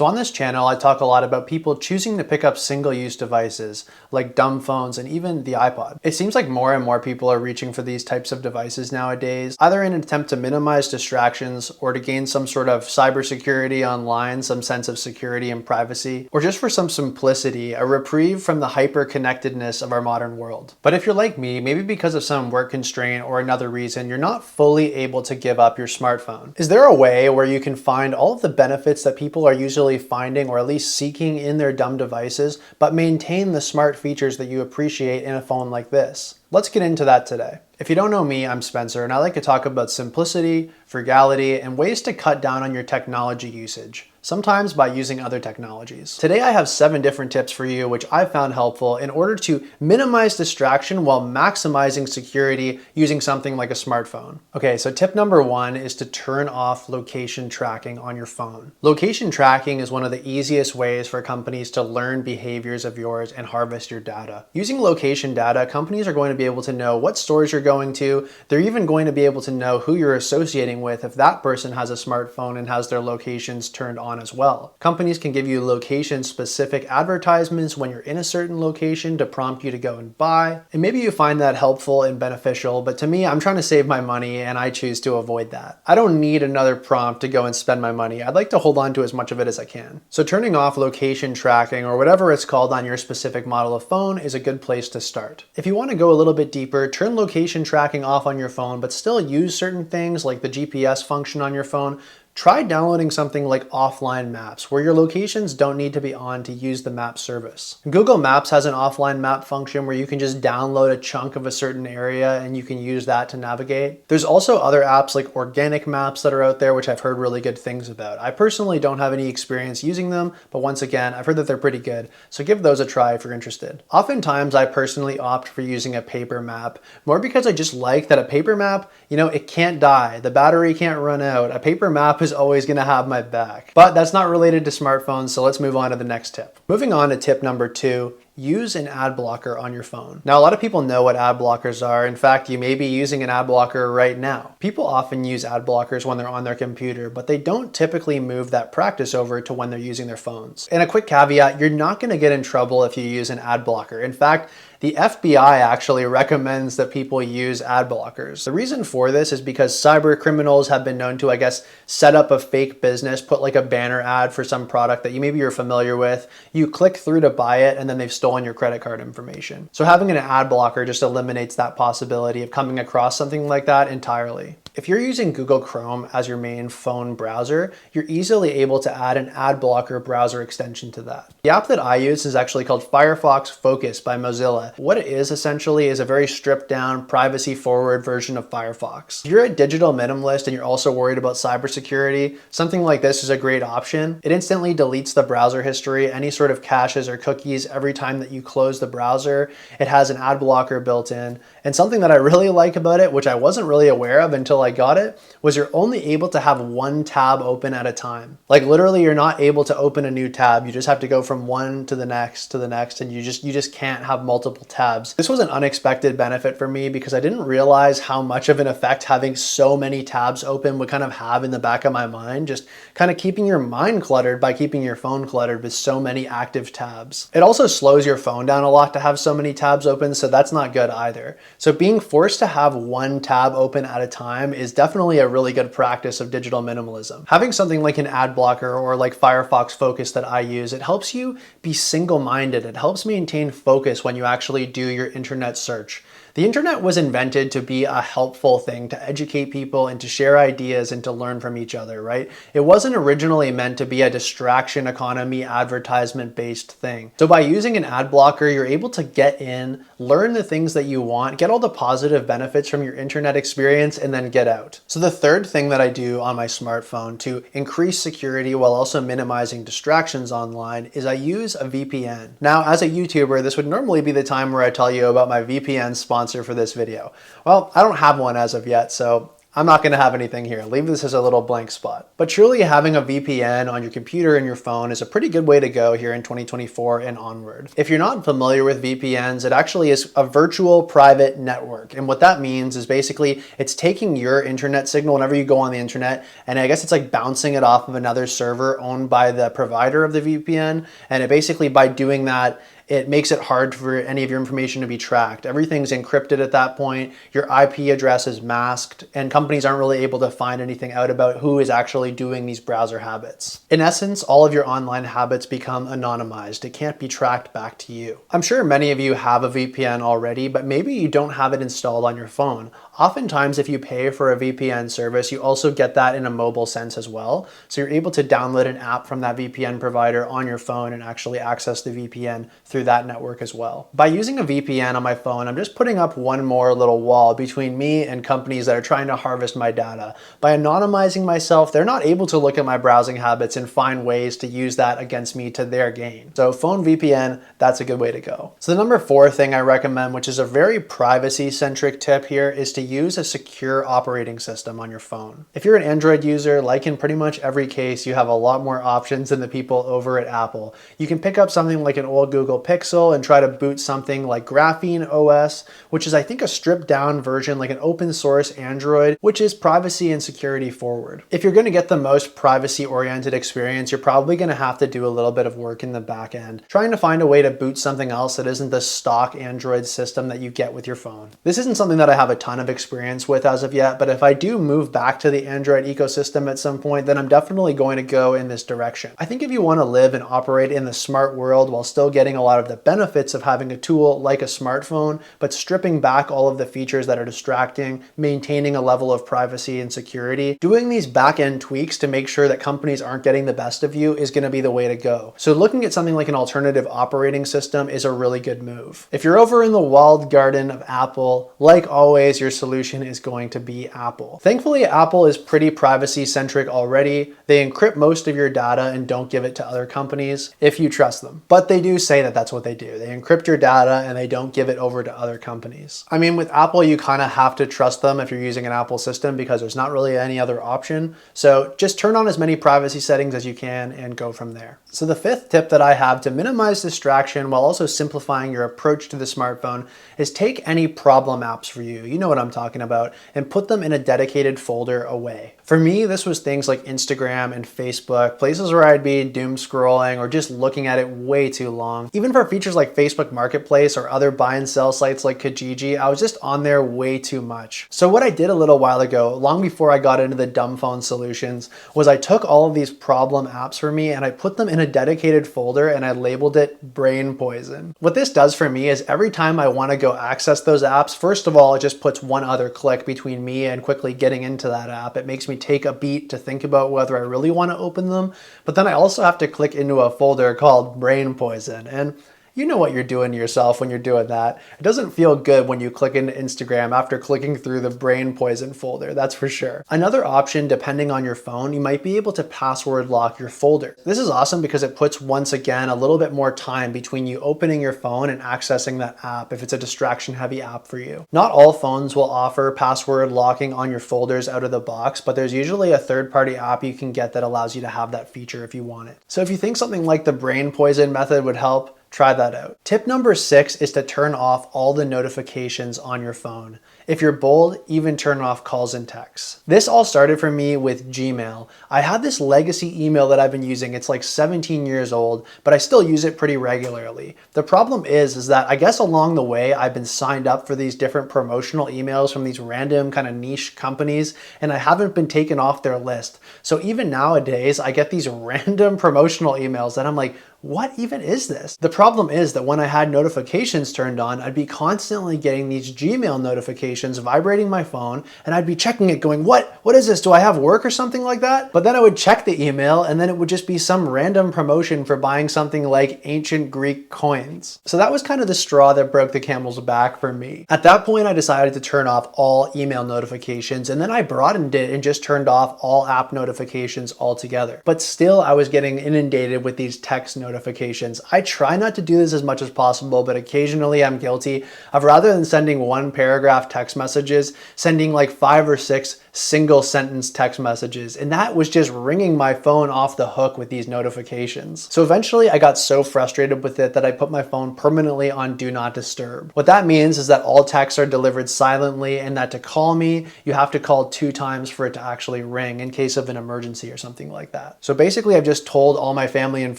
So on this channel, I talk a lot about people choosing to pick up single-use devices like dumb phones and even the iPod. It seems like more and more people are reaching for these types of devices nowadays, either in an attempt to minimize distractions or to gain some sort of cybersecurity online, some sense of security and privacy, or just for some simplicity, a reprieve from the hyper-connectedness of our modern world. But if you're like me, maybe because of some work constraint or another reason, you're not fully able to give up your smartphone. Is there a way where you can find all of the benefits that people are usually finding or at least seeking in their dumb devices, but maintain the smart features that you appreciate in a phone like this? Let's get into that today. If you don't know me, I'm Spencer, and I like to talk about simplicity, frugality, and ways to cut down on your technology usage, sometimes by using other technologies. Today I have 7 different tips for you which I found helpful in order to minimize distraction while maximizing security using something like a smartphone. Okay, so tip number 1 is to turn off location tracking on your phone. Location tracking is one of the easiest ways for companies to learn behaviors of yours and harvest your data. Using location data, companies are going to be able to know what stores you're going to. They're even going to be able to know who you're associating with if that person has a smartphone and has their locations turned on as well. Companies can give you location-specific advertisements when you're in a certain location to prompt you to go and buy. And maybe you find that helpful and beneficial, but to me, I'm trying to save my money and I choose to avoid that. I don't need another prompt to go and spend my money. I'd like to hold on to as much of it as I can. So turning off location tracking, or whatever it's called on your specific model of phone, is a good place to start. If you want to go a little bit deeper, turn location tracking off on your phone, but still use certain things like the GPS function on your phone. Try downloading something like offline maps, where your locations don't need to be on to use the map service. Google Maps has an offline map function where you can just download a chunk of a certain area and you can use that to navigate. There's also other apps like Organic Maps that are out there, which I've heard really good things about. I personally don't have any experience using them, but once again, I've heard that they're pretty good, so give those a try if you're interested. Oftentimes, I personally opt for using a paper map, more because I just like that a paper map, it can't die. The battery can't run out. A paper map is always going to have my back. But that's not related to smartphones, so let's move on to the next tip. Moving on to tip number 2, use an ad blocker on your phone. Now, a lot of people know what ad blockers are. In fact, you may be using an ad blocker right now. People often use ad blockers when they're on their computer, but they don't typically move that practice over to when they're using their phones. And a quick caveat, you're not going to get in trouble if you use an ad blocker. In fact, the FBI actually recommends that people use ad blockers. The reason for this is because cyber criminals have been known to, set up a fake business, put like a banner ad for some product that maybe you're familiar with. You click through to buy it, and then they've stolen your credit card information. So having an ad blocker just eliminates that possibility of coming across something like that entirely. If you're using Google Chrome as your main phone browser, you're easily able to add an ad blocker browser extension to that. The app that I use is actually called Firefox Focus by Mozilla. What it is essentially is a very stripped down, privacy forward version of Firefox. If you're a digital minimalist and you're also worried about cybersecurity, something like this is a great option. It instantly deletes the browser history, any sort of caches or cookies every time that you close the browser. It has an ad blocker built in. And something that I really like about it, which I wasn't really aware of until I got it, was you're only able to have one tab open at a time. Like literally you're not able to open a new tab. You just have to go from one to the next, and you just can't have multiple tabs. This was an unexpected benefit for me because I didn't realize how much of an effect having so many tabs open would kind of have in the back of my mind, just kind of keeping your mind cluttered by keeping your phone cluttered with so many active tabs. It also slows your phone down a lot to have so many tabs open, so that's not good either. So being forced to have one tab open at a time is definitely a really good practice of digital minimalism. Having something like an ad blocker or like Firefox Focus that I use, it helps you be single-minded. It helps maintain focus when you actually do your internet search. The internet was invented to be a helpful thing, to educate people and to share ideas and to learn from each other, right? It wasn't originally meant to be a distraction economy, advertisement-based thing. So by using an ad blocker, you're able to get in, learn the things that you want, get all the positive benefits from your internet experience, and then get out. So the third thing that I do on my smartphone to increase security while also minimizing distractions online is I use a VPN. Now, as a YouTuber, this would normally be the time where I tell you about my VPN sponsor for this video. Well, I don't have one as of yet, so I'm not going to have anything here. Leave this as a little blank spot. But truly having a VPN on your computer and your phone is a pretty good way to go here in 2024 and onward. If you're not familiar with VPNs, it actually is a virtual private network. And what that means is basically it's taking your internet signal whenever you go on the internet, and I guess it's like bouncing it off of another server owned by the provider of the VPN. And it basically, by doing that, it makes it hard for any of your information to be tracked. Everything's encrypted at that point. Your IP address is masked, and companies aren't really able to find anything out about who is actually doing these browser habits. In essence, all of your online habits become anonymized. It can't be tracked back to you. I'm sure many of you have a VPN already, but maybe you don't have it installed on your phone. Oftentimes, if you pay for a VPN service, you also get that in a mobile sense as well. So you're able to download an app from that VPN provider on your phone and actually access the VPN through that network as well. By using a VPN on my phone, I'm just putting up one more little wall between me and companies that are trying to harvest my data. By anonymizing myself, they're not able to look at my browsing habits and find ways to use that against me to their gain. So phone VPN, that's a good way to go. So the number 4 thing I recommend, which is a very privacy-centric tip here, is to use a secure operating system on your phone. If you're an Android user, like in pretty much every case, you have a lot more options than the people over at Apple. You can pick up something like an old Google Pixel and try to boot something like Graphene OS, which is I think a stripped down version, like an open source Android, which is privacy and security forward. If you're going to get the most privacy oriented experience, you're probably going to have to do a little bit of work in the back end, trying to find a way to boot something else that isn't the stock Android system that you get with your phone. This isn't something that I have a ton of experience with as of yet, but if I do move back to the Android ecosystem at some point, then I'm definitely going to go in this direction. I think if you want to live and operate in the smart world while still getting a lot of the benefits of having a tool like a smartphone, but stripping back all of the features that are distracting, maintaining a level of privacy and security, doing these back-end tweaks to make sure that companies aren't getting the best of you is going to be the way to go. So looking at something like an alternative operating system is a really good move. If you're over in the walled garden of Apple, like always, your solution is going to be Apple. Thankfully, Apple is pretty privacy-centric already. They encrypt most of your data and don't give it to other companies if you trust them. But they do say that that's what they do. They encrypt your data and they don't give it over to other companies. I mean, with Apple, you kind of have to trust them if you're using an Apple system because there's not really any other option. So just turn on as many privacy settings as you can and go from there. So the 5th tip that I have to minimize distraction while also simplifying your approach to the smartphone is take any problem apps for you. You know what I'm talking about, and put them in a dedicated folder away. For me, this was things like Instagram and Facebook, places where I'd be doom scrolling or just looking at it way too long. Even for features like Facebook Marketplace or other buy and sell sites like Kijiji, I was just on there way too much. So what I did a little while ago, long before I got into the dumb phone solutions, was I took all of these problem apps for me and I put them in a dedicated folder and I labeled it brain poison. What this does for me is every time I want to go access those apps, first of all, it just puts one other click between me and quickly getting into that app. It makes me take a beat to think about whether I really want to open them, but then I also have to click into a folder called brain poison. And you know what you're doing to yourself when you're doing that. It doesn't feel good when you click into Instagram after clicking through the brain poison folder, that's for sure. Another option, depending on your phone, you might be able to password lock your folder. This is awesome because it puts, once again, a little bit more time between you opening your phone and accessing that app if it's a distraction heavy app for you. Not all phones will offer password locking on your folders out of the box, but there's usually a third-party app you can get that allows you to have that feature if you want it. So if you think something like the brain poison method would help, try that out. Tip number 6 is to turn off all the notifications on your phone. If you're bold, even turn off calls and texts. This all started for me with Gmail. I had this legacy email that I've been using. It's like 17 years old, but I still use it pretty regularly. The problem is that I guess along the way, I've been signed up for these different promotional emails from these random kind of niche companies, and I haven't been taken off their list. So even nowadays, I get these random promotional emails that I'm like, what even is this? The problem is that when I had notifications turned on, I'd be constantly getting these Gmail notifications vibrating my phone, and I'd be checking it going, what is this? Do I have work or something like that? But then I would check the email and then it would just be some random promotion for buying something like ancient Greek coins. So that was kind of the straw that broke the camel's back for me. At that point, I decided to turn off all email notifications, and then I broadened it and just turned off all app notifications altogether. But still, I was getting inundated with these text notifications. I try not to do this as much as possible, but occasionally I'm guilty of, rather than sending one paragraph text messages, sending like 5 or 6 single sentence text messages, and that was just ringing my phone off the hook with these notifications. So eventually I got so frustrated with it that I put my phone permanently on Do Not Disturb. What that means is that all texts are delivered silently, and that to call me, you have to call 2 times for it to actually ring in case of an emergency or something like that. So basically I've just told all my family and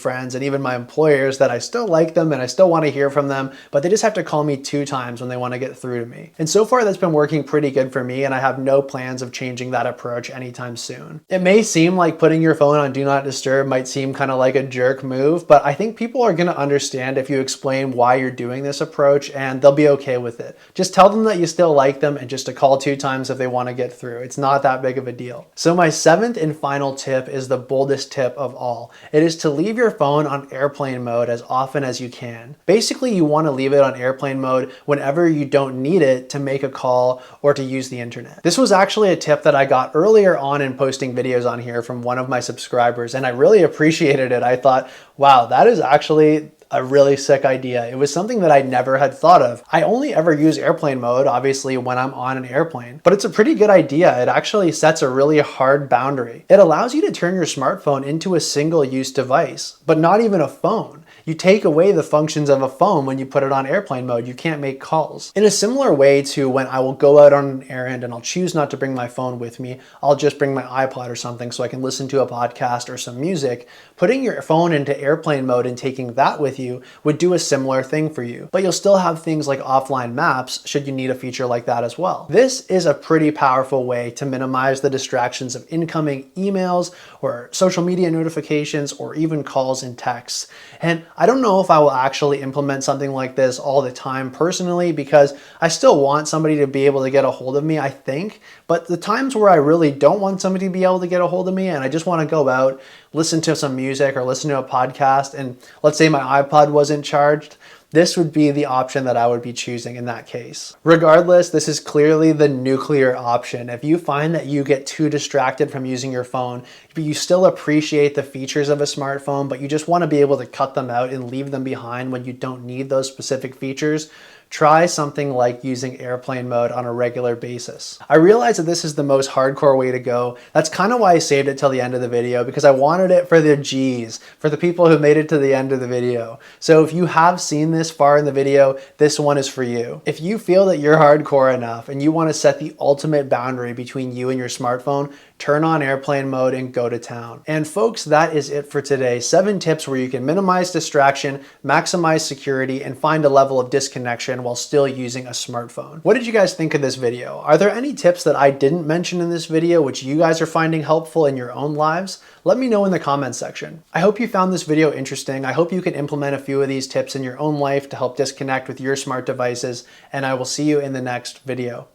friends and even my employers that I still like them and I still want to hear from them, but they just have to call me 2 times when they want to get through to me. And so far that's been working pretty good for me, and I have no plans of changing that approach anytime soon. It may seem like putting your phone on Do Not Disturb might seem kind of like a jerk move, but I think people are going to understand if you explain why you're doing this approach, and they'll be okay with it. Just tell them that you still like them and just to call 2 times if they want to get through. It's not that big of a deal. So my 7th and final tip is the boldest tip of all. It is to leave your phone on airplane mode as often as you can. Basically, you want to leave it on airplane mode whenever you don't need it to make a call or to use the internet. This was actually a tip that I got earlier on in posting videos on here from one of my subscribers, and I really appreciated it. I thought, wow, that is actually a really sick idea. It was something that I never had thought of. I only ever use airplane mode, obviously, when I'm on an airplane, but it's a pretty good idea. It actually sets a really hard boundary. It allows you to turn your smartphone into a single-use device, but not even a phone. You take away the functions of a phone when you put it on airplane mode. You can't make calls. In a similar way to when I will go out on an errand and I'll choose not to bring my phone with me, I'll just bring my iPod or something so I can listen to a podcast or some music. Putting your phone into airplane mode and taking that with you would do a similar thing for you. But you'll still have things like offline maps should you need a feature like that as well. This is a pretty powerful way to minimize the distractions of incoming emails or social media notifications or even calls and texts. And I don't know if I will actually implement something like this all the time personally, because I still want somebody to be able to get a hold of me, I think. But the times where I really don't want somebody to be able to get a hold of me and I just want to go out, listen to some music or listen to a podcast, and let's say my iPod wasn't charged, this would be the option that I would be choosing in that case. Regardless, this is clearly the nuclear option. If you find that you get too distracted from using your phone, but you still appreciate the features of a smartphone, but you just want to be able to cut them out and leave them behind when you don't need those specific features, try something like using airplane mode on a regular basis. I realize that this is the most hardcore way to go. That's kind of why I saved it till the end of the video, because I wanted it for the G's, for the people who made it to the end of the video. So if you have seen this far in the video, this one is for you. If you feel that you're hardcore enough and you want to set the ultimate boundary between you and your smartphone, turn on airplane mode and go to town. And folks, that is it for today. 7 tips where you can minimize distraction, maximize security, and find a level of disconnection while still using a smartphone. What did you guys think of this video? Are there any tips that I didn't mention in this video which you guys are finding helpful in your own lives? Let me know in the comments section. I hope you found this video interesting. I hope you can implement a few of these tips in your own life to help disconnect with your smart devices, and I will see you in the next video.